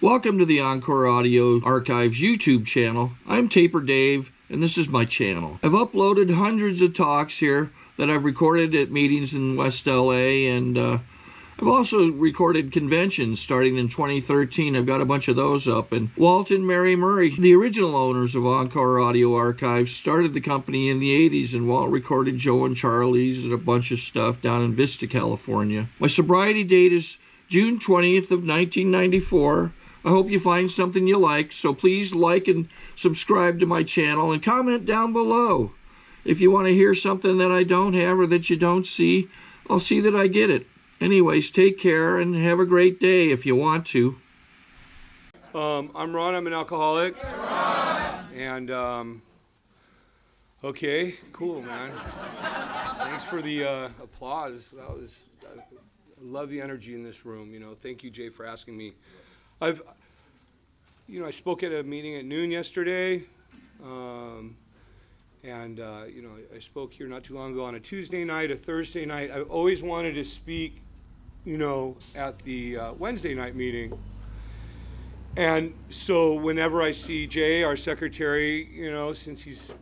Welcome to the Encore Audio Archives YouTube channel. I'm Taper Dave, and this is my channel. I've uploaded hundreds of talks here that I've recorded at meetings in West LA, and I've also recorded conventions starting in 2013. I've got a bunch of those up. And Walt and Mary Murray, the original owners of Encore Audio Archives, started the company in the 80s, and Walt recorded Joe and Charlie's and a bunch of stuff down in Vista, California. My sobriety date is June 20th of 1994. I hope you find something you like, so please like and subscribe to my channel and comment down below. If you want to hear something that I don't have or that you don't see, I'll see that I get it. Anyways, take care and have a great day if you want to. I'm Ron, I'm an alcoholic. And, okay, cool, man. Thanks for the applause. I love the energy in this room, you know. Thank you, Jay, for asking me. I spoke at a meeting at noon yesterday, I spoke here not too long ago on a Tuesday night, a Thursday night. I always wanted to speak, at the Wednesday night meeting. And so whenever I see Jay, our secretary, since he's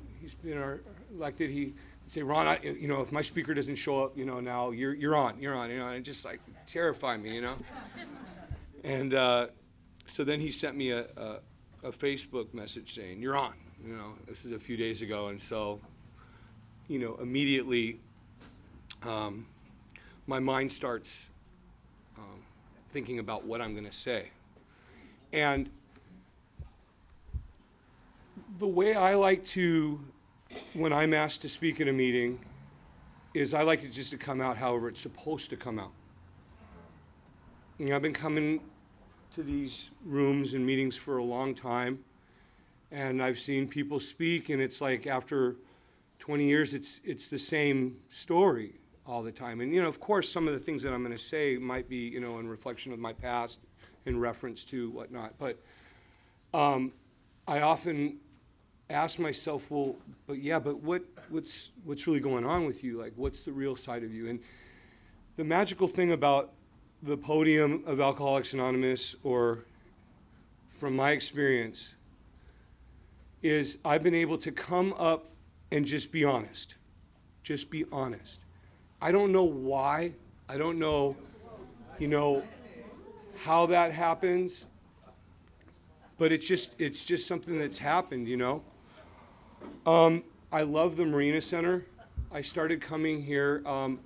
been elected, he'd say, Ron, if my speaker doesn't show up, now you're on, and it just like terrify me, And so then he sent me a Facebook message saying, you're on, this is a few days ago. And so, immediately my mind starts thinking about what I'm going to say. And the way I like to, when I'm asked to speak at a meeting, is I like it just to come out however it's supposed to come out. I've been coming to these rooms and meetings for a long time, and I've seen people speak, and it's like after 20 years, it's the same story all the time. And of course, some of the things that I'm going to say might be in reflection of my past, in reference to whatnot. But I often ask myself, well, but what's really going on with you? Like, what's the real side of you? And the magical thing about the podium of Alcoholics Anonymous, or from my experience, is I've been able to come up and just be honest. Just be honest. I don't know why. I don't know, how that happens, but it's just something that's happened, I love the Marina Center. I started coming here, I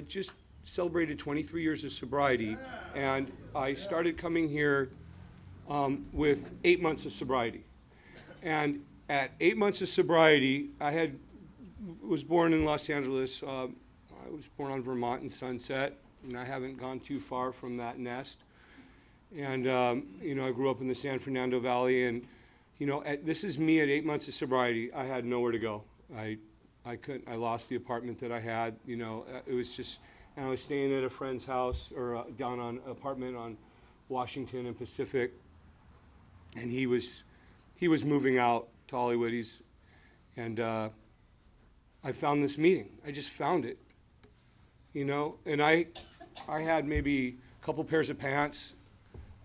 just celebrated 23 years of sobriety, and I started coming here with 8 months of sobriety. And at 8 months of sobriety, I was born in Los Angeles. I was born on Vermont in Sunset, and I haven't gone too far from that nest. And I grew up in the San Fernando Valley, and this is me at 8 months of sobriety. I had nowhere to go. I lost the apartment that I had. It was just. And I was staying at a friend's house, or down on an apartment on Washington and Pacific, and he was moving out to Hollywood. And I found this meeting. I just found it, And I had maybe a couple pairs of pants.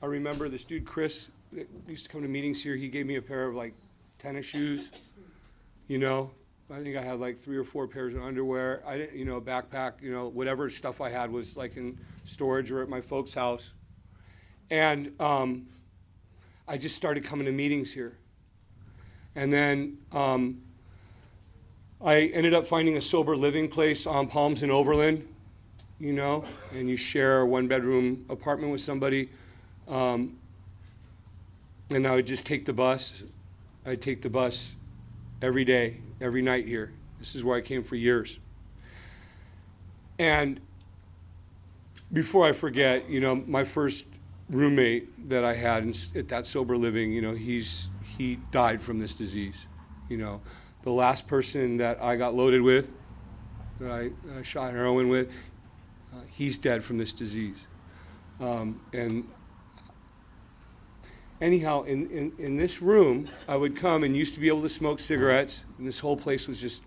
I remember this dude Chris that used to come to meetings here. He gave me a pair of like tennis shoes, I think I had like 3 or 4 pairs of underwear. I didn't, a backpack, whatever stuff I had was like in storage or at my folks' house. And I just started coming to meetings here. And then I ended up finding a sober living place on Palms and Overland, and you share a 1-bedroom apartment with somebody. And I would just take the bus. I'd take the bus every day, every night here. This is where I came for years. And before I forget, my first roommate that I had at that sober living, he died from this disease. The last person that I got loaded with, that I shot heroin with, he's dead from this disease. And anyhow, in this room, I would come and used to be able to smoke cigarettes, and this whole place was just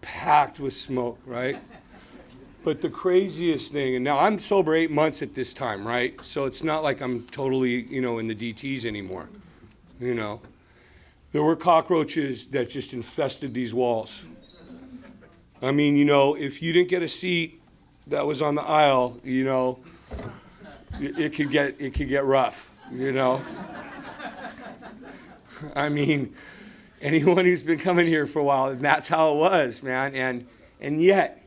packed with smoke, right? But the craziest thing, and now I'm sober 8 months at this time, right? So it's not like I'm totally, in the DTs anymore, There were cockroaches that just infested these walls. I mean, if you didn't get a seat that was on the aisle, it could get rough, I mean, anyone who's been coming here for a while, that's how it was, man. And yet,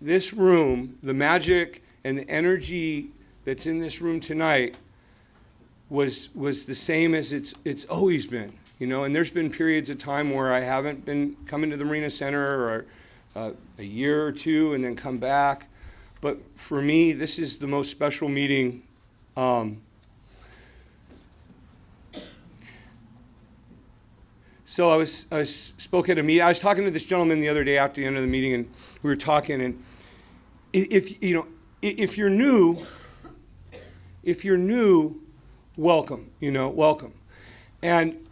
this room, the magic and the energy that's in this room tonight was the same as it's always been, And there's been periods of time where I haven't been coming to the Marina Center or a year or two and then come back. But for me, this is the most special meeting. So I spoke at a meeting. I was talking to this gentleman the other day after the end of the meeting, and we were talking. And if you're new, welcome. Welcome. And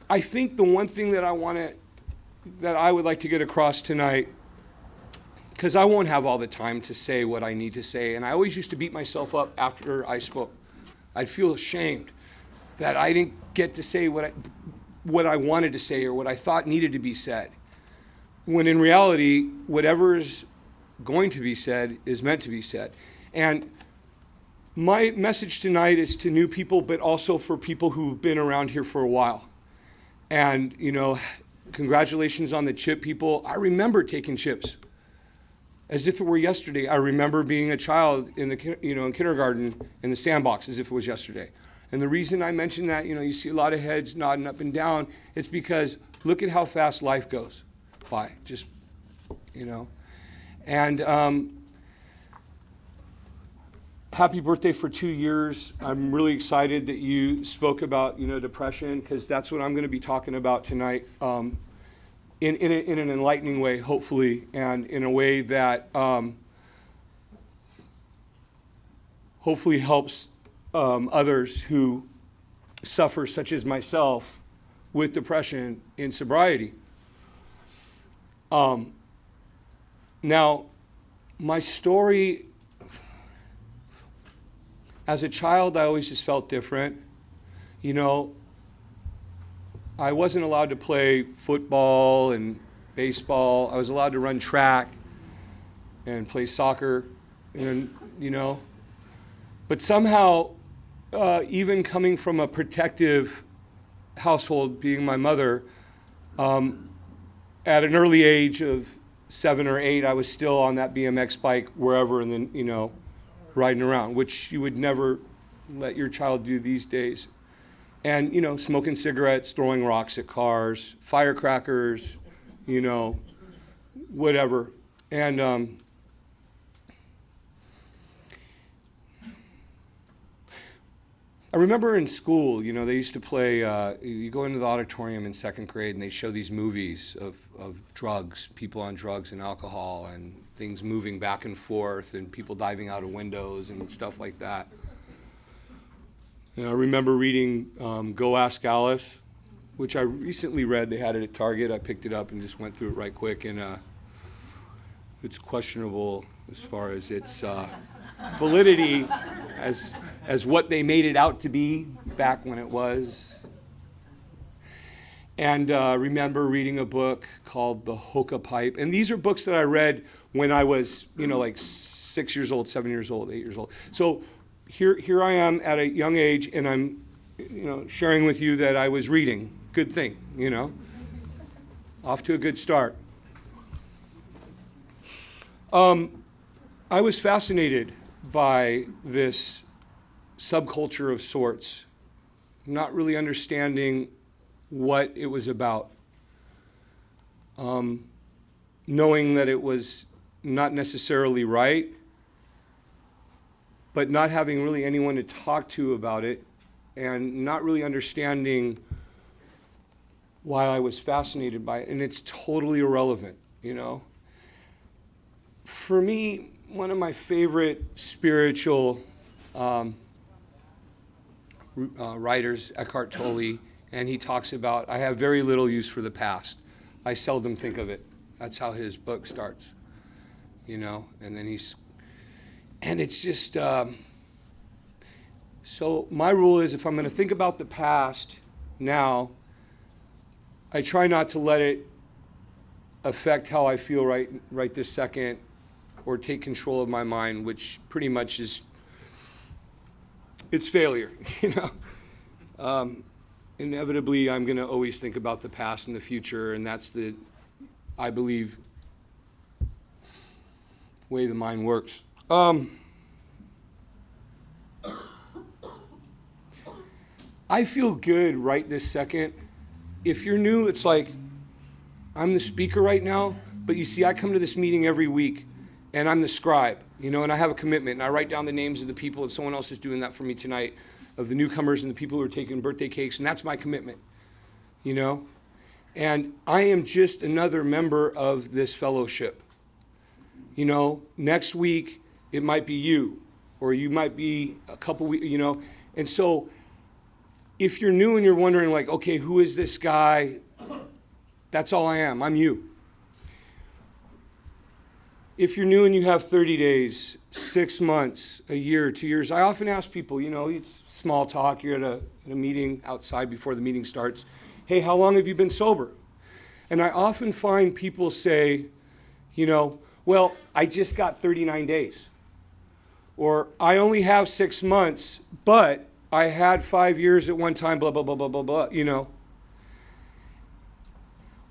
I think the one thing that I would like to get across tonight, because I won't have all the time to say what I need to say, and I always used to beat myself up after I spoke. I'd feel ashamed that I didn't get to say what I wanted to say or what I thought needed to be said. When in reality, whatever is going to be said is meant to be said. And my message tonight is to new people, but also for people who've been around here for a while. And, congratulations on the chip, people. I remember taking chips as if it were yesterday. I remember being a child in kindergarten in the sandbox as if it was yesterday. And the reason I mention that, you see a lot of heads nodding up and down, it's because look at how fast life goes by, just, And happy birthday for 2 years. I'm really excited that you spoke about, depression, because that's what I'm going to be talking about tonight in an enlightening way, hopefully, and in a way that hopefully helps others who suffer, such as myself, with depression in sobriety. Now, my story, as a child, I always just felt different. I wasn't allowed to play football and baseball. I was allowed to run track and play soccer, and But somehow, even coming from a protective household, being my mother, at an early age of 7 or 8, I was still on that BMX bike wherever, and then, riding around, which you would never let your child do these days. And, smoking cigarettes, throwing rocks at cars, firecrackers, whatever. And I remember in school, they used to play, you go into the auditorium in 2nd grade and they show these movies of drugs, people on drugs and alcohol and things moving back and forth and people diving out of windows and stuff like that. And I remember reading Go Ask Alice, which I recently read. They had it at Target. I picked it up and just went through it right quick. And it's questionable as far as its validity as what they made it out to be back when it was. And remember reading a book called The Hookah Pipe. And these are books that I read when I was, like 6 years old, 7 years old, 8 years old. So here I am at a young age, and I'm, sharing with you that I was reading. Good thing, Off to a good start. I was fascinated by this subculture of sorts, not really understanding what it was about, knowing that it was not necessarily right, but not having really anyone to talk to about it, and not really understanding why I was fascinated by it. And it's totally irrelevant, For me, one of my favorite spiritual writers, Eckhart Tolle, and he talks about, I have very little use for the past. I seldom think of it. That's how his book starts. you know, and then and it's just, so my rule is if I'm going to think about the past now, I try not to let it affect how I feel right this second, or take control of my mind, which pretty much is, it's failure, you know. Inevitably, I'm going to always think about the past and the future, and that's I believe, way the mind works. I feel good right this second. If you're new, it's like, I'm the speaker right now, but you see, I come to this meeting every week, and I'm the scribe, you know, and I have a commitment, and I write down the names of the people, and someone else is doing that for me tonight, of the newcomers and the people who are taking birthday cakes, and that's my commitment, you know? And I am just another member of this fellowship. You know, next week, it might be you, or you might be a couple weeks, you know? And so, if you're new and you're wondering, like, okay, who is this guy? That's all I am. I'm you. If you're new and you have 30 days, 6 months, a year, 2 years, I often ask people, you know, it's small talk. You're at a meeting outside before the meeting starts. Hey, how long have you been sober? And I often find people say, you know, well, I just got 39 days. Or I only have 6 months, but I had 5 years at one time, blah, blah, blah, blah, blah, blah, you know.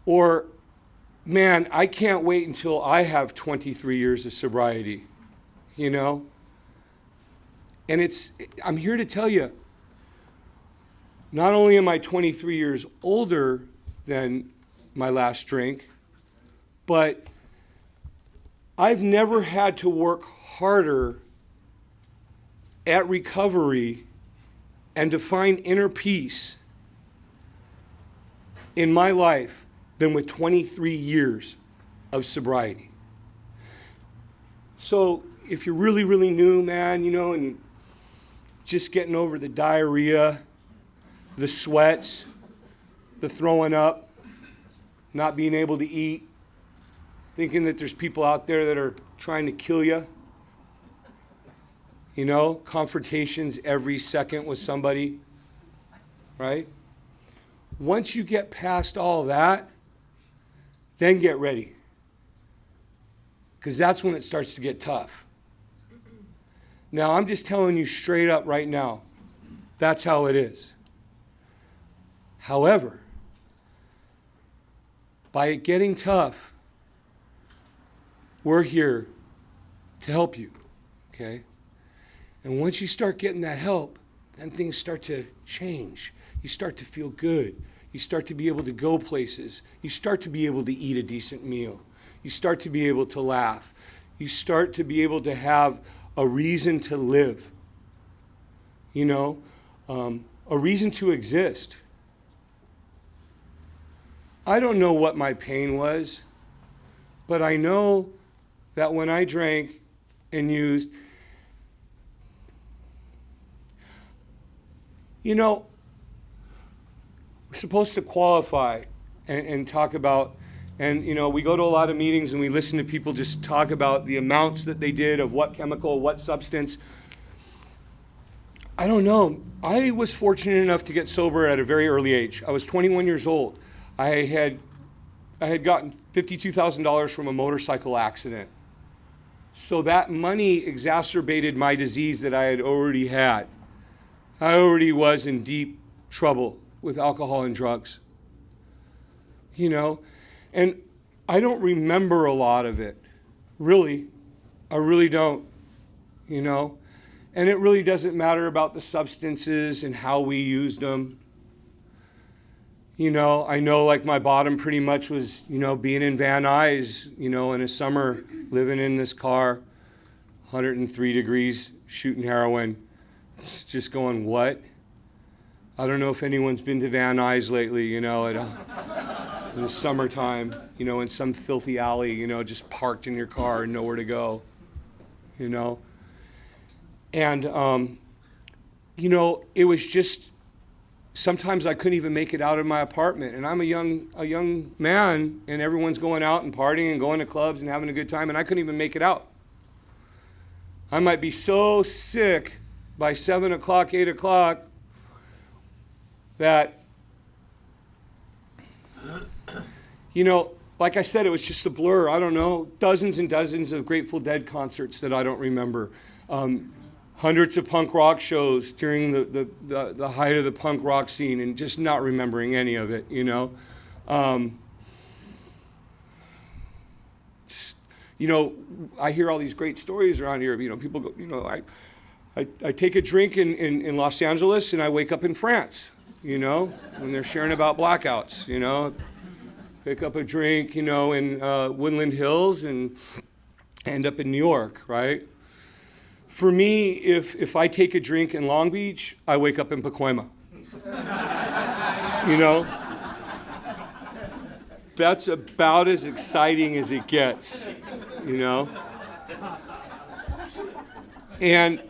Or, man, I can't wait until I have 23 years of sobriety, you know. And I'm here to tell you, not only am I 23 years older than my last drink, but I've never had to work harder at recovery and to find inner peace in my life than with 23 years of sobriety. So if you're really, really new, man, you know, and just getting over the diarrhea, the sweats, the throwing up, not being able to eat, thinking that there's people out there that are trying to kill you, you know, confrontations every second with somebody, right? Once you get past all that, then get ready, because that's when it starts to get tough. Now, I'm just telling you straight up right now, that's how it is. However, by it getting tough, we're here to help you, okay? And once you start getting that help, then things start to change. You start to feel good. You start to be able to go places. You start to be able to eat a decent meal. You start to be able to laugh. You start to be able to have a reason to live, you know, a reason to exist. I don't know what my pain was, but I know that when I drank and used, you know, we're supposed to qualify and talk about, and, you know, we go to a lot of meetings and we listen to people just talk about the amounts that they did of what chemical, what substance. I don't know. I was fortunate enough to get sober at a very early age. I was 21 years old. I had gotten $52,000 from a motorcycle accident. So that money exacerbated my disease that I had already had. I already was in deep trouble with alcohol and drugs, you know, and I don't remember a lot of it, really. I really don't, you know, and it really doesn't matter about the substances and how we used them. You know, I know, like, my bottom pretty much was, you know, being in Van Nuys, you know, in a summer, living in this car, 103 degrees, shooting heroin, just going, what? I don't know if anyone's been to Van Nuys lately, you know, in the summertime, you know, in some filthy alley, you know, just parked in your car and nowhere to go, you know. And, you know, it was just sometimes I couldn't even make it out of my apartment. And I'm a young man, and everyone's going out and partying and going to clubs and having a good time, and I couldn't even make it out. I might be so sick by 7 o'clock, 8 o'clock, that, you know, like I said, it was just a blur. I don't know, dozens and dozens of Grateful Dead concerts that I don't remember. Hundreds of punk rock shows during the height of the punk rock scene, and just not remembering any of it, you know. You know, I hear all these great stories around here. You know, people go, you know, I take a drink in Los Angeles and I wake up in France, you know, when they're sharing about blackouts, you know. Pick up a drink, you know, in Woodland Hills and end up in New York, right? For me, if I take a drink in Long Beach, I wake up in Pacoima. You know? That's about as exciting as it gets, you know? And,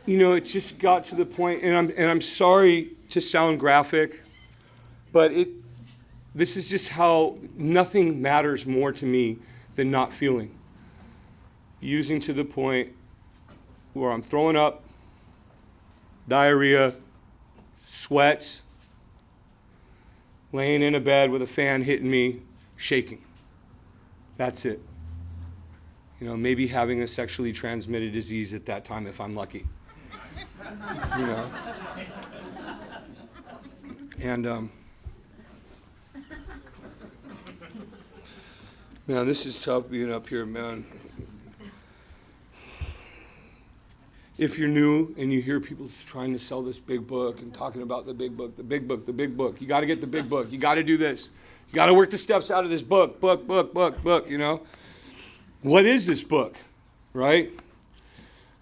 you know, it just got to the point, and I'm sorry to sound graphic, but this is just how nothing matters more to me than not feeling. Using to the point where I'm throwing up, diarrhea, sweats, laying in a bed with a fan hitting me, shaking. That's it. You know, maybe having a sexually transmitted disease at that time if I'm lucky. You know? And, man, this is tough being up here, man. If you're new and you hear people trying to sell this big book and talking about the big book, the big book, the big book, you got to get the big book. You got to do this. You got to work the steps out of this book, you know. What is this book, right?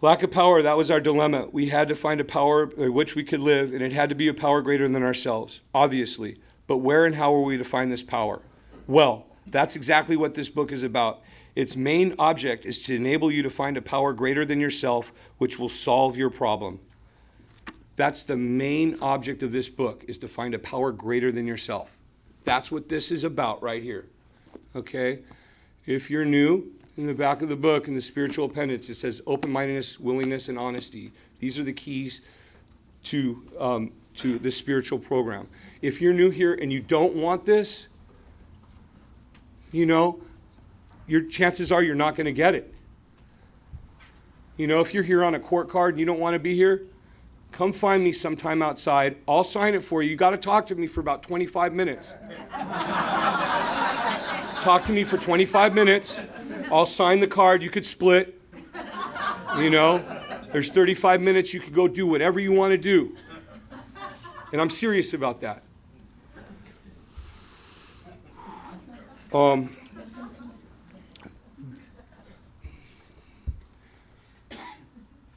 Lack of power, that was our dilemma. We had to find a power by which we could live, and it had to be a power greater than ourselves, obviously. But where and how are we to find this power? Well, that's exactly what this book is about. Its main object is to enable you to find a power greater than yourself, which will solve your problem. That's the main object of this book, is to find a power greater than yourself. That's what this is about right here, okay? If you're new, in the back of the book, in the spiritual appendix, it says open-mindedness, willingness, and honesty. These are the keys to this spiritual program. If you're new here and you don't want this, you know, your chances are you're not going to get it. You know, if you're here on a court card and you don't want to be here, come find me sometime outside. I'll sign it for you. You got to talk to me for about 25 minutes. Talk to me for 25 minutes. I'll sign the card. You could split. You know, there's 35 minutes. You could go do whatever you want to do. And I'm serious about that.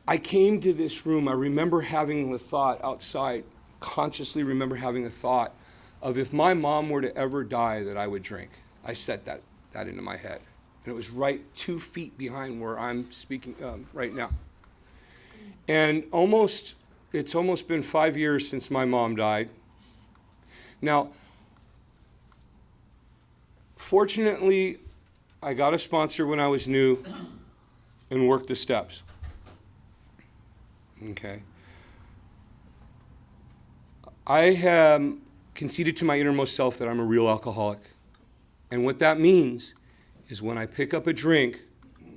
I came to this room, I remember having the thought outside, consciously remember having the thought of if my mom were to ever die that I would drink. I set that into my head. And it was right 2 feet behind where I'm speaking right now. And it's almost been 5 years since my mom died. Now, fortunately, I got a sponsor when I was new and worked the steps. Okay. I have conceded to my innermost self that I'm a real alcoholic. And what that means is when I pick up a drink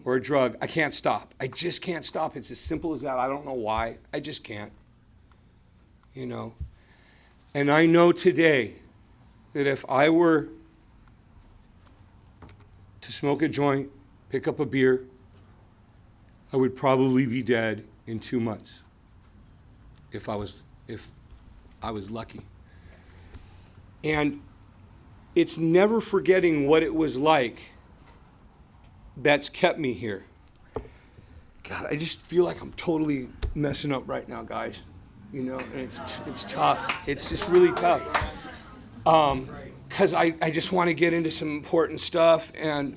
or a drug, I can't stop. I just can't stop. It's as simple as that. I don't know why. I just can't. You know. And I know today that if I were to smoke a joint, pick up a beer, I would probably be dead in 2 months if I was lucky. And it's never forgetting what it was like that's kept me here. God, I just feel like I'm totally messing up right now, guys. You know, and it's tough. It's just really tough. Because I just want to get into some important stuff, and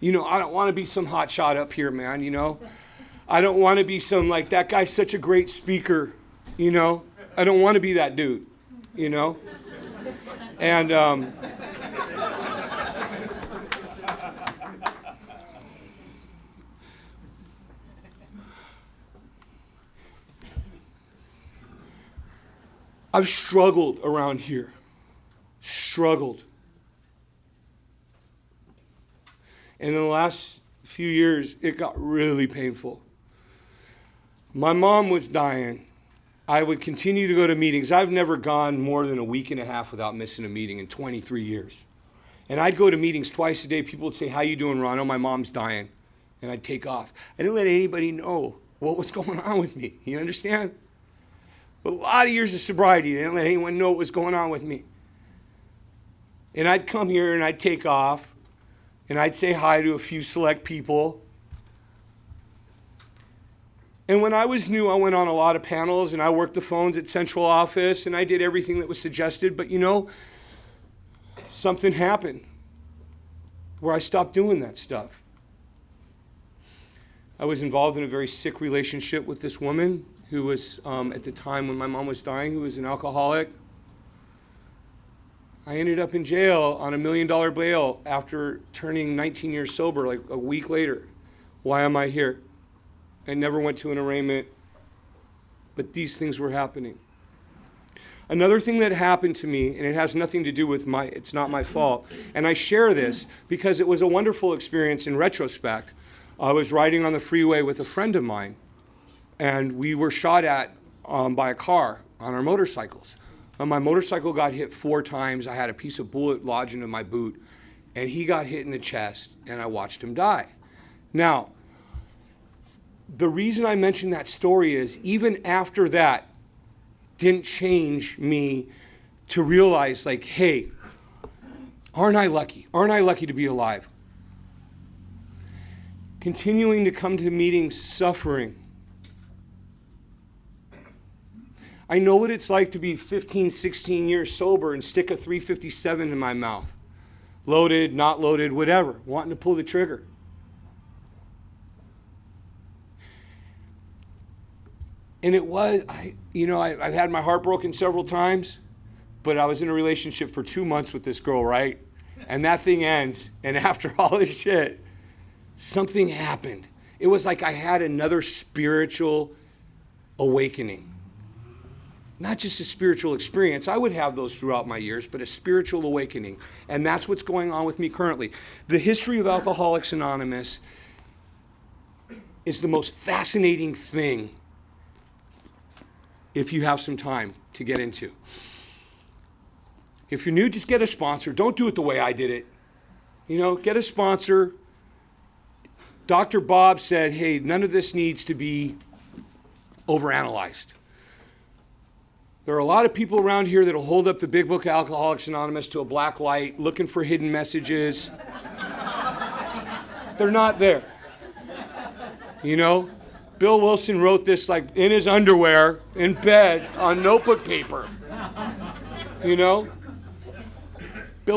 you know, I don't want to be some hot shot up here, man, you know. I don't want to be some, like, that guy's such a great speaker. You know, I don't want to be that dude, you know? And I've struggled around here. Struggled. And in the last few years, it got really painful. My mom was dying. I would continue to go to meetings. I've never gone more than a week and a half without missing a meeting in 23 years. And I'd go to meetings twice a day. People would say, "How you doing, Ron?" "Oh, my mom's dying." And I'd take off. I didn't let anybody know what was going on with me. You understand? But a lot of years of sobriety, I didn't let anyone know what was going on with me. And I'd come here and I'd take off. And I'd say hi to a few select people. And when I was new, I went on a lot of panels and I worked the phones at central office and I did everything that was suggested. But you know, something happened where I stopped doing that stuff. I was involved in a very sick relationship with this woman who was, at the time when my mom was dying, who was an alcoholic. I ended up in jail on $1 million bail after turning 19 years sober, like a week later. Why am I here? I never went to an arraignment, but these things were happening. Another thing that happened to me, and it has nothing to do with it's not my fault, and I share this because it was a wonderful experience in retrospect. I was riding on the freeway with a friend of mine, and we were shot at by a car on our motorcycles. My motorcycle got hit 4 times. I had a piece of bullet lodged into my boot, and he got hit in the chest, and I watched him die. Now, the reason I mention that story is even after that didn't change me to realize, like, hey, aren't I lucky? Aren't I lucky to be alive? Continuing to come to meetings suffering. I know what it's like to be 15, 16 years sober and stick a 357 in my mouth. Loaded, not loaded, whatever, wanting to pull the trigger. And it was, I've had my heart broken several times, but I was in a relationship for 2 months with this girl, right? And that thing ends, and after all this shit, something happened. It was like I had another spiritual awakening. Not just a spiritual experience. I would have those throughout my years, but a spiritual awakening. And that's what's going on with me currently. The history of Alcoholics Anonymous is the most fascinating thing if you have some time to get into. If you're new, just get a sponsor. Don't do it the way I did it. Get a sponsor. Dr. Bob said, hey, none of this needs to be overanalyzed. There are a lot of people around here that will hold up the big book Alcoholics Anonymous to a black light looking for hidden messages. They're not there. Bill Wilson wrote this like in his underwear, in bed, on notebook paper. Bill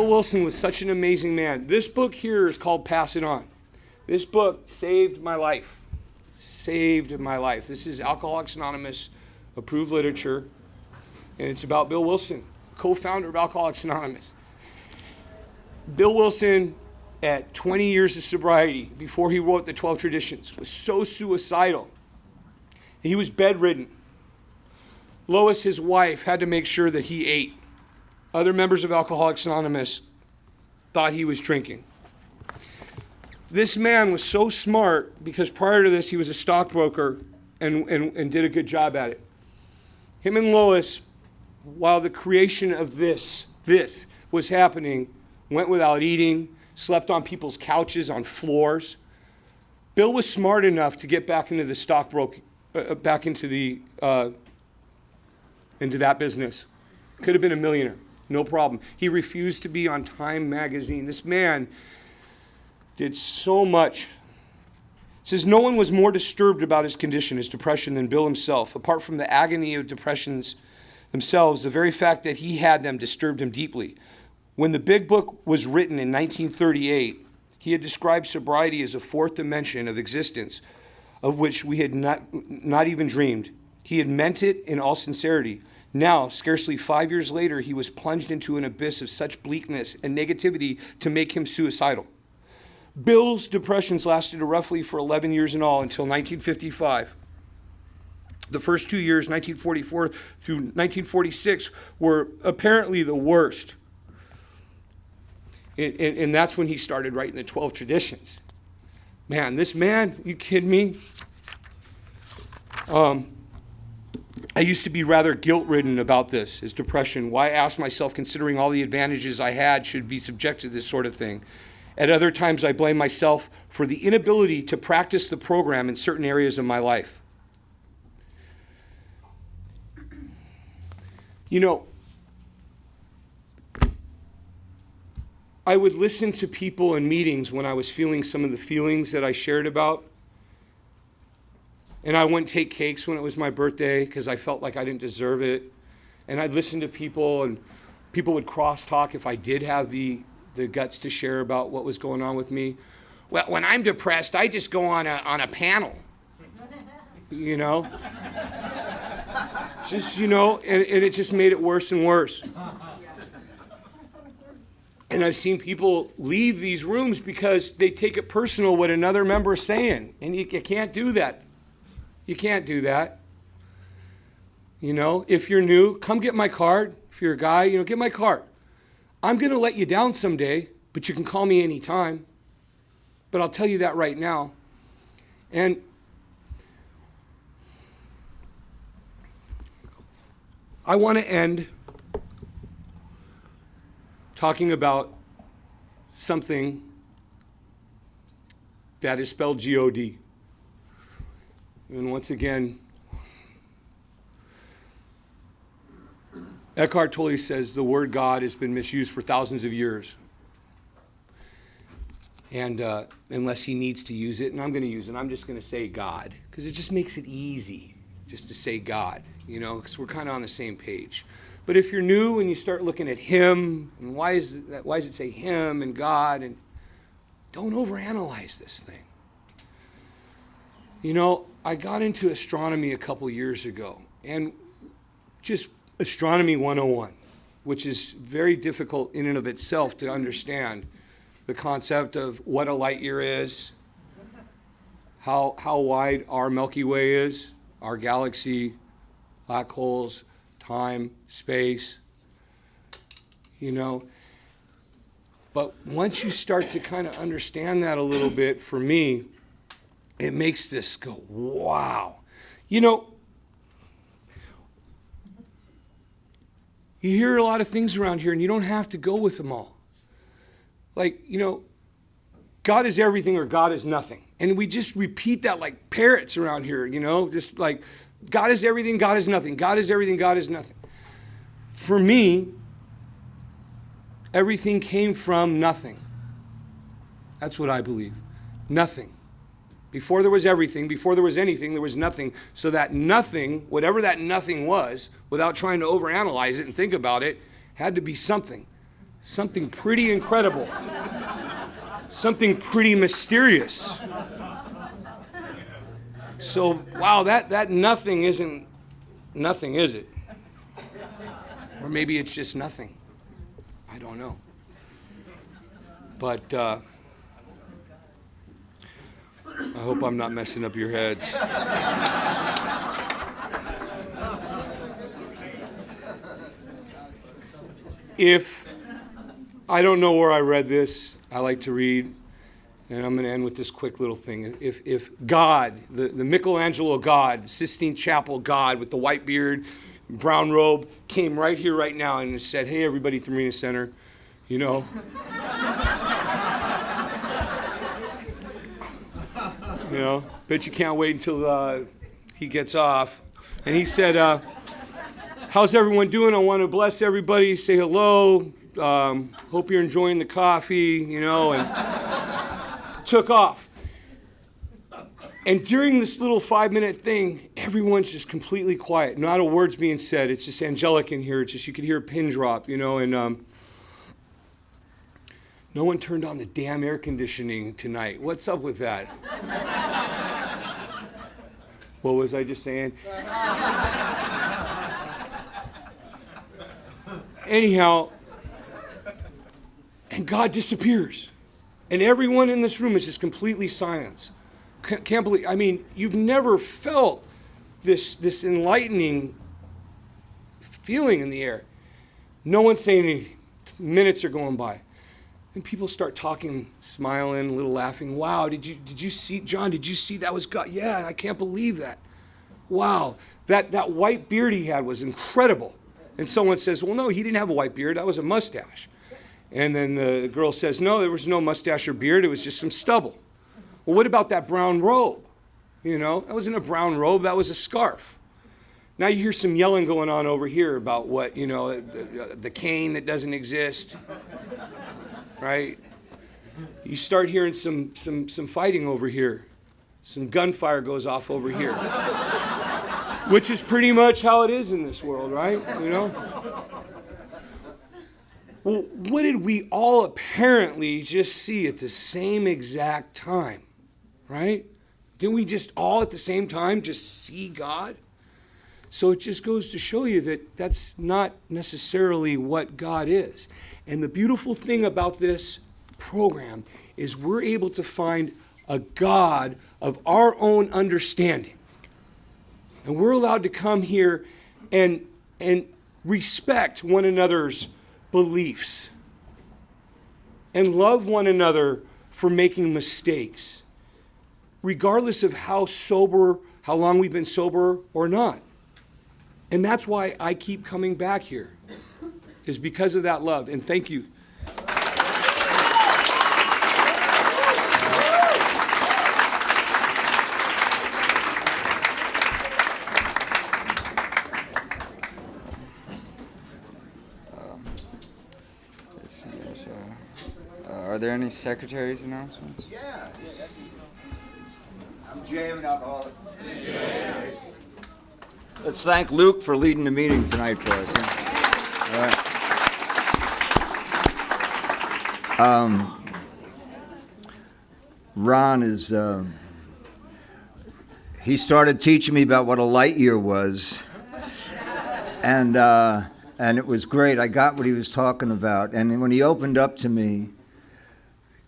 Wilson was such an amazing man. This book here is called Pass It On. This book saved my life. Saved my life. This is Alcoholics Anonymous approved literature, and it's about Bill Wilson, co-founder of Alcoholics Anonymous. Bill Wilson, at 20 years of sobriety, before he wrote the 12 Traditions, was so suicidal. He was bedridden. Lois, his wife, had to make sure that he ate. Other members of Alcoholics Anonymous thought he was drinking. This man was so smart because prior to this, he was a stockbroker and did a good job at it. Him and Lois, while the creation of this was happening, went without eating, slept on people's couches, on floors. Bill was smart enough to get back into the stockbroking, back into that business. Could have been a millionaire, no problem. He refused to be on Time magazine. This man did so much. It says, no one was more disturbed about his condition, his depression, than Bill himself. Apart from the agony of depressions themselves, the very fact that he had them disturbed him deeply. When the big book was written in 1938, he had described sobriety as a fourth dimension of existence, of which we had not even dreamed. He had meant it in all sincerity. Now, scarcely 5 years later, he was plunged into an abyss of such bleakness and negativity to make him suicidal. Bill's depressions lasted roughly for 11 years in all until 1955. The first 2 years, 1944 through 1946, were apparently the worst. And that's when he started writing the 12 traditions. Man, this man, you kidding me? I used to be rather guilt-ridden about this, his depression. Why, I asked myself, considering all the advantages I had, should be subjected to this sort of thing. At other times, I blame myself for the inability to practice the program in certain areas of my life. You know, I would listen to people in meetings when I was feeling some of the feelings that I shared about. And I wouldn't take cakes when it was my birthday because I felt like I didn't deserve it. And I'd listen to people, and people would cross-talk if I did have the guts to share about what was going on with me. Well, when I'm depressed, I just go on a panel, you know? Just, you know, and it just made it worse and worse. And I've seen people leave these rooms because they take it personal what another member is saying. And you can't do that. You can't do that. You know, if you're new, come get my card. If you're a guy, you know, get my card. I'm going to let you down someday, but you can call me anytime. But I'll tell you that right now. And I want to end talking about something that is spelled G-O-D. And once again, Eckhart Tolle says the word God has been misused for thousands of years. And unless he needs to use it, and I'm going to use it, I'm just going to say God, because it just makes it easy just to say God, you know, because we're kind of on the same page. But if you're new and you start looking at him, and why does it say him and God, and don't overanalyze this thing. You know, I got into astronomy a couple years ago, and just astronomy 101, which is very difficult in and of itself to understand the concept of what a light year is, how wide our Milky Way is, our galaxy, black holes, time, space, you know. But once you start to kind of understand that a little bit, for me, it makes this go, wow. You know, you hear a lot of things around here, and you don't have to go with them all. Like, you know, God is everything or God is nothing. And we just repeat that like parrots around here, you know, just like God is everything, God is nothing. God is everything, God is nothing. For me, everything came from nothing. That's what I believe. Nothing. Before there was everything, before there was anything, there was nothing. So that nothing, whatever that nothing was, without trying to overanalyze it and think about it, had to be something. Something pretty incredible. Something pretty mysterious. So, wow, that nothing isn't nothing, is it? Or maybe it's just nothing. I don't know. But I hope I'm not messing up your heads. If, I don't know where I read this, I like to read, and I'm going to end with this quick little thing. If God, the Michelangelo God, the Sistine Chapel God with the white beard, brown robe, came right here, right now, and said, hey, everybody at the Marina Center, you know. You know, bet you can't wait until he gets off. And he said, how's everyone doing? I want to bless everybody, say hello. Hope you're enjoying the coffee, you know, and took off. And during this little 5-minute thing, everyone's just completely quiet. Not a word's being said. It's just angelic in here. It's just, you could hear a pin drop, you know, and no one turned on the damn air conditioning tonight. What's up with that? What was I just saying? Anyhow, and God disappears. And everyone in this room is just completely silent. Can't believe, I mean, you've never felt this enlightening feeling in the air. No one's saying anything. Minutes are going by. And people start talking, smiling, a little laughing. Wow, did you see, John, did you see that was God? Yeah, I can't believe that. Wow, that white beard he had was incredible. And someone says, well, no, he didn't have a white beard. That was a mustache. And then the girl says, no, there was no mustache or beard. It was just some stubble. Well, what about that brown robe? You know, that wasn't a brown robe. That was a scarf. Now you hear some yelling going on over here about what, you know, the cane that doesn't exist, right? You start hearing some fighting over here. Some gunfire goes off over here, which is pretty much how it is in this world, right? You know? Well, what did we all apparently just see at the same exact time, right? Didn't we just all at the same time just see God? So it just goes to show you that that's not necessarily what God is. And the beautiful thing about this program is we're able to find a God of our own understanding. And we're allowed to come here and respect one another's beliefs and love one another for making mistakes, regardless of how long we've been sober or not. And that's why I keep coming back here, is because of that love. And thank you. Are there any secretary's announcements? Yeah. I'm Jay, I'm an alcoholic. Let's thank Luke for leading the meeting tonight for us. Yeah? All right. Ron is, he started teaching me about what a light year was. And it was great. I got what he was talking about. And when he opened up to me,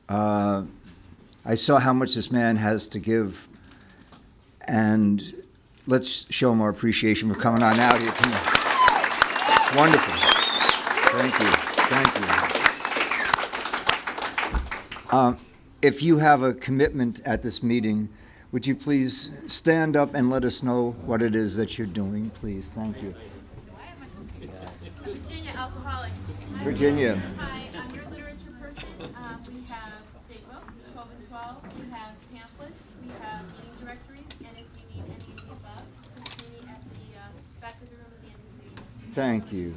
I saw how much this man has to give. And let's show him our appreciation for coming on out here tonight. It's wonderful. Thank you. If you have a commitment at this meeting, would you please stand up and let us know what it is that you're doing, please? Thank you. Virginia, alcoholic. Virginia. Hi, I'm your literature person. We have big books, 12 and 12. We have pamphlets. We have eating directories. And if you need any of the above, please see me at the back of the room at the end of the meeting. Thank you.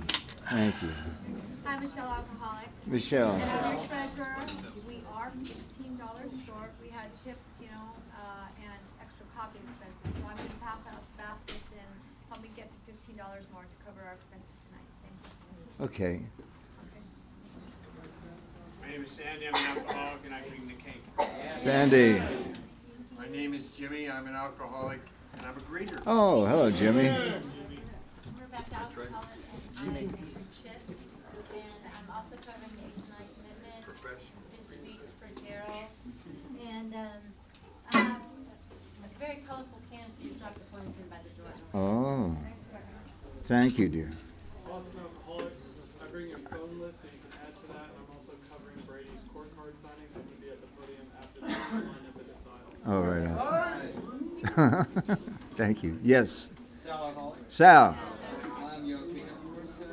Hi, Michelle, alcoholic. Michelle. And I'm your treasurer. We are $15 short. We had chips, and extra copy expenses. So I'm going to pass out baskets and help me get to $15 more to cover our expenses tonight. Thank you. Okay. My name is Sandy, I'm an alcoholic, and I bring the cake. Sandy. My name is Jimmy, I'm an alcoholic, and I'm a greeter. Oh, hello, Jimmy. We're back to alcoholic, and I'm Chip, and I'm also covering the H&I commitment. This week for Daryl, and I have a very colorful can for you to drop the coins in by the door. Oh, thank you, dear. Boston alcoholic. I bring your phone list so you can add to that, and I'm also covering Brady's court card signing, so you can be at the podium after the line up in his aisle. All right, awesome. Thank you. Yes. Sal alcoholic. Sal. I'm your cleanup person.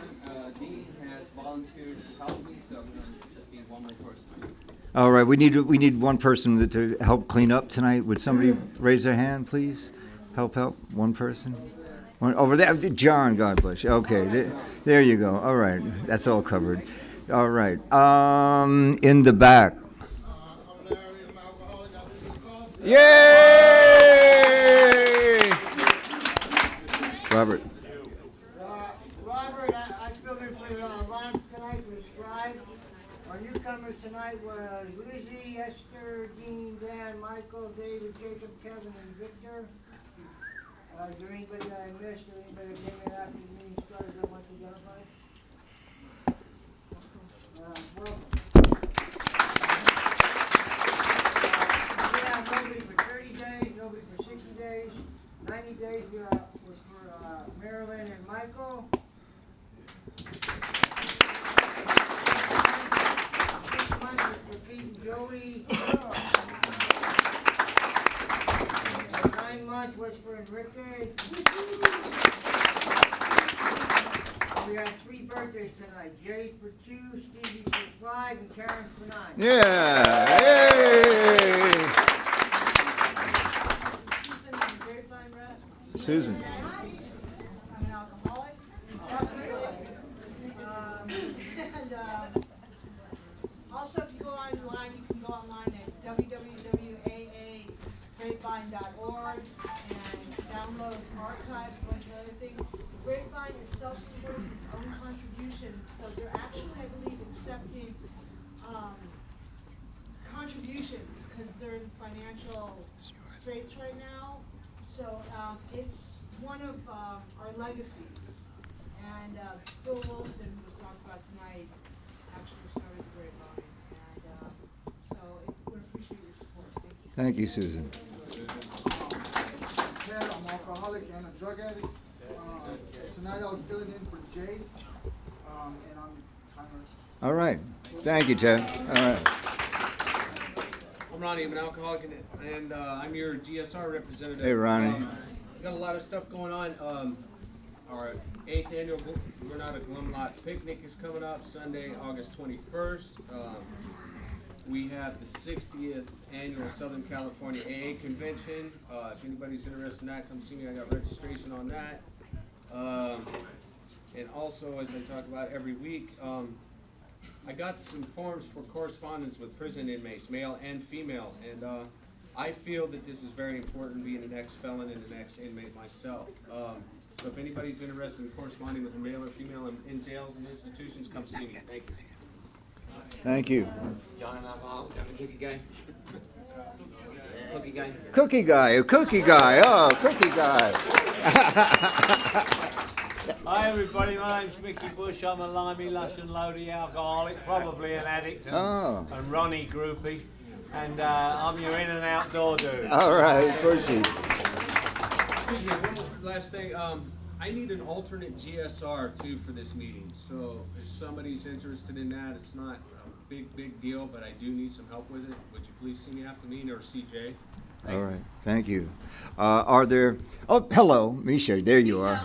Dean has volunteered to help me, so I'm going to just be one more person. All right, we need one person to help clean up tonight. Would somebody raise their hand, please? Help. One person. One over there. John, God bless you. Okay, there you go. All right, that's all covered. All right. In the back. Yay! Robert. Robert, I filled in for Ron tonight with Scribe. Our newcomers tonight was Lizzie, Esther, Dean, Dan, Michael, David, Jacob, Kevin, and Victor. Is there anybody that I missed, or anybody that came in after the meeting started that wants to identify? Welcome. We have nobody for 30 days, nobody for 60 days, 90 days was for Marilyn and Michael. 6 months was for Pete and Joey. 9 months was for Enrique. We have 3 birthdays tonight. Jay for 2, Stevie for 5, and Karen for 9. Yeah. Hey. Susan and Grapevine Rat. Susan. I'm an alcoholic. And also, if you go online, you can go online at www.aagrapevine.org and download archives, a bunch of other things. Grapevine itself supports its own contributions, so they're actually, I believe, accepting contributions because they're in financial straits right now. So it's one of our legacies. And Bill Wilson, who was talked about tonight, actually started the Grapevine. And so we appreciate your support. Thank you. Thank you, Susan. Ted, I'm alcoholic and a drug addict. Tonight I was filling in for Jace, and I'm timer. All right. Thank you, Ted. All right. I'm Ronnie, I'm an alcoholic, and I'm your GSR representative. Hey, Ronnie. We got a lot of stuff going on. Our 8th annual We're Not a Glum Lot picnic is coming up Sunday, August 21st. We have the 60th annual Southern California AA convention. If anybody's interested in that, come see me. I got registration on that. And also, as I talk about every week, I got some forms for correspondence with prison inmates, male and female, and I feel that this is very important, being an ex-felon and an ex-inmate myself. So if anybody's interested in corresponding with a male or female in jails and institutions, come see me. Thank you. Thank you. John and alcoholic, I'm a cookie guy. Cookie guy. Cookie guy. A cookie guy. Oh, cookie guy. Hi everybody, my name's Mickey Bush. I'm a limey, lush and loady alcoholic, probably an addict and Ronnie groupie. And I'm your in and outdoor dude. All right, proceed. Last thing, I need an alternate GSR too for this meeting. So if somebody's interested in that, it's not a big deal, but I do need some help with it. Would you please see me after the meeting, or CJ? All right, thank you. Are there? Oh, hello, Misha. There you are.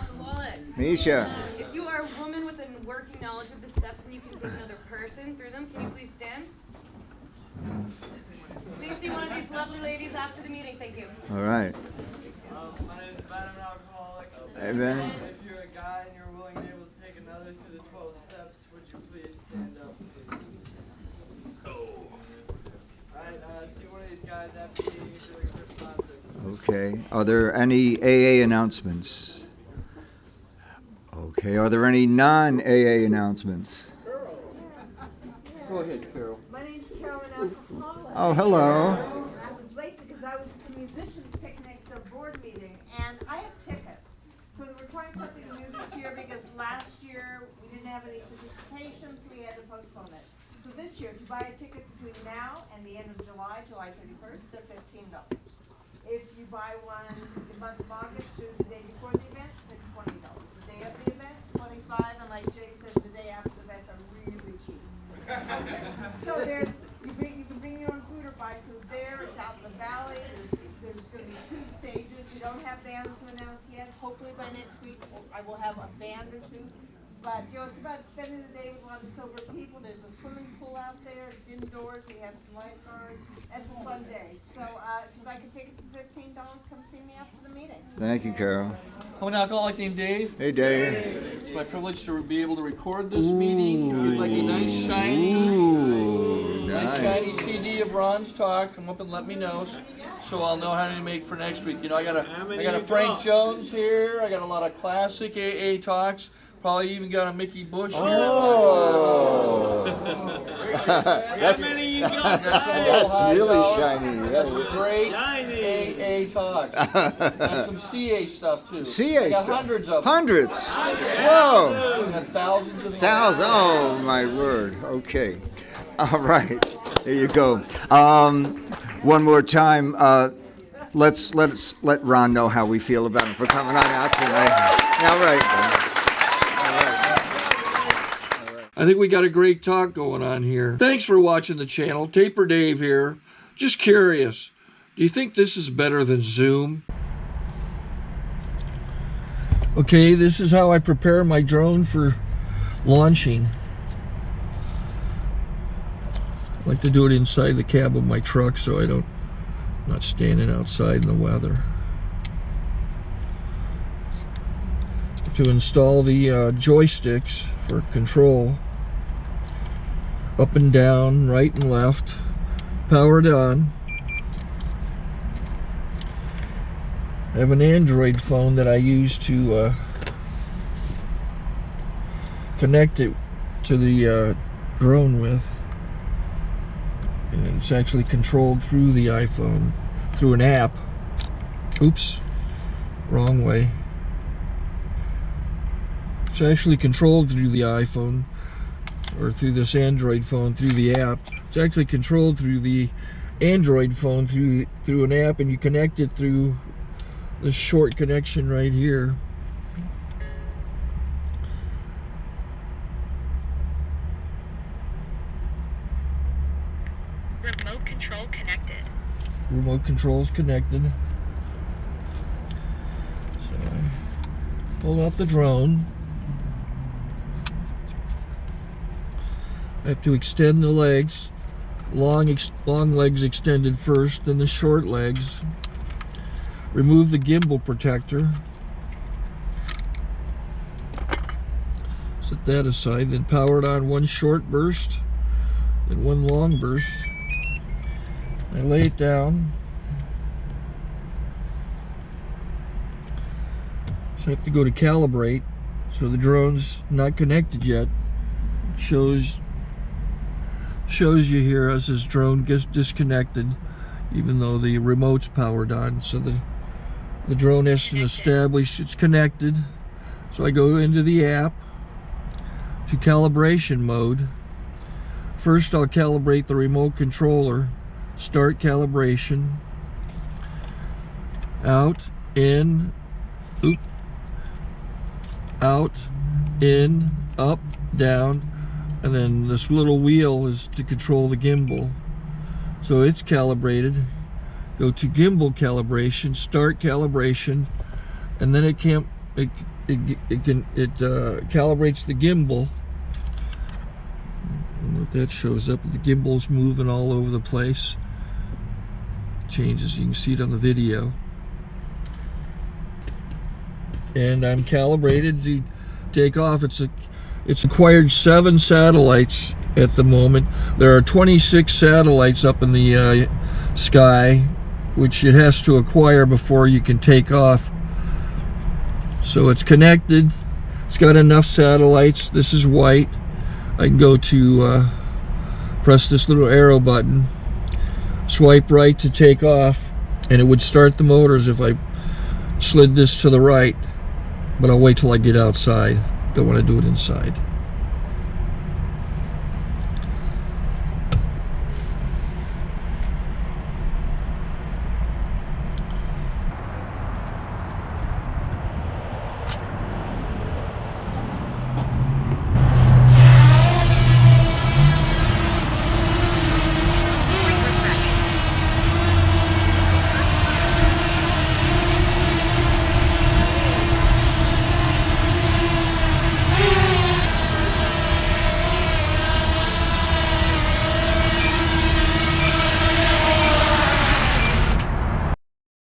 Misha. If you are a woman with a working knowledge of the steps and you can take another person through them, can you please stand? Please see one of these lovely ladies after the meeting. Thank you. All right. My name is Ben. I'm an alcoholic. Hey, Ben. If you're a guy and you're willing and able to take another through the 12 steps, would you please stand up? Alright, see one of these guys after the meeting if you're looking for a sponsor. Okay. Are there any AA announcements? Okay. Are there any non-AA announcements? Go ahead, Carol. My name's Carolyn Alcoholic. Oh, hello. I was late because I was at the musicians picnic, their board meeting, and I have tickets. So we're trying something new this year because last year we didn't have any participation, so we had to postpone it. So this year, if you buy a ticket between now and the end of July, July 31st, they're $15. If you buy one the month of August through the day before the event, they're $20. The day of the event, $25, and like Jay says, the day after the event, they're really cheap. Okay. So you can bring your own food or buy food there. It's out in the valley. There's going to be 2 stages. We don't have bands to announce yet. Hopefully by next week I will have a band or 2. But it's about spending the day with a lot of sober people. There's a swimming pool out there. It's indoors. We have some lifeguards. It's a fun day. So if I can take it for $15, come see me after the meeting. Thank you, Carol. I'm an alcoholic named Dave. Hey, Dave. It's my privilege to be able to record this meeting. If you'd like a nice shiny CD of Ron's talk, come up and let me know, so I'll know how to make for next week. You know, I got a Frank Jones here. I got a lot of classic AA talks. Probably even got a Mickey Bush here. Oh. How many you got? That's really shiny. That's great AA CA talks. And some CA stuff too. CA I got stuff? hundreds of them. Hundreds? Whoa. I got thousands of them. Thousands? Oh, my word. Okay. All right. There you go. One more time. Let's let Ron know how we feel about him for coming on out tonight. All right. I think we got a great talk going on here. Thanks for watching the channel. Taper Dave here. Just curious, do you think this is better than Zoom? Okay, this is how I prepare my drone for launching. I like to do it inside the cab of my truck so I'm not standing outside in the weather. To install the joysticks for control, up and down, right and left, powered on. I have an Android phone that I use to connect it to the drone with, and it's actually controlled through the iPhone through an app. Oops, wrong way. It's actually controlled through the iPhone, or through this Android phone through the app. It's actually controlled through the Android phone through an app, and you connect it through this short connection right here. Remote control connected. Remote control is connected. So I pull out the drone. I have to extend the legs, long legs extended first, then the short legs. Remove the gimbal protector. Set that aside, then power it on one short burst, then one long burst. I lay it down. So I have to go to calibrate. So the drone's not connected yet. It shows you here as this drone gets disconnected, even though the remote's powered on. So the drone has to establish it's connected. So I go into the app to calibration mode. First I'll calibrate the remote controller. Start calibration. Out, in, oop, out, in, up, down. And then this little wheel is to control the gimbal. So it's calibrated. Go to gimbal calibration, start calibration, and then it calibrates the gimbal. I don't know if that shows up. The gimbal's moving all over the place. Changes, you can see it on the video. And I'm calibrated to take off. It's acquired 7 satellites at the moment. There are 26 satellites up in the sky, which it has to acquire before you can take off. So it's connected. It's got enough satellites. This is white. I can go to press this little arrow button, swipe right to take off, and it would start the motors if I slid this to the right. But I'll wait till I get outside. Don't want to do it inside.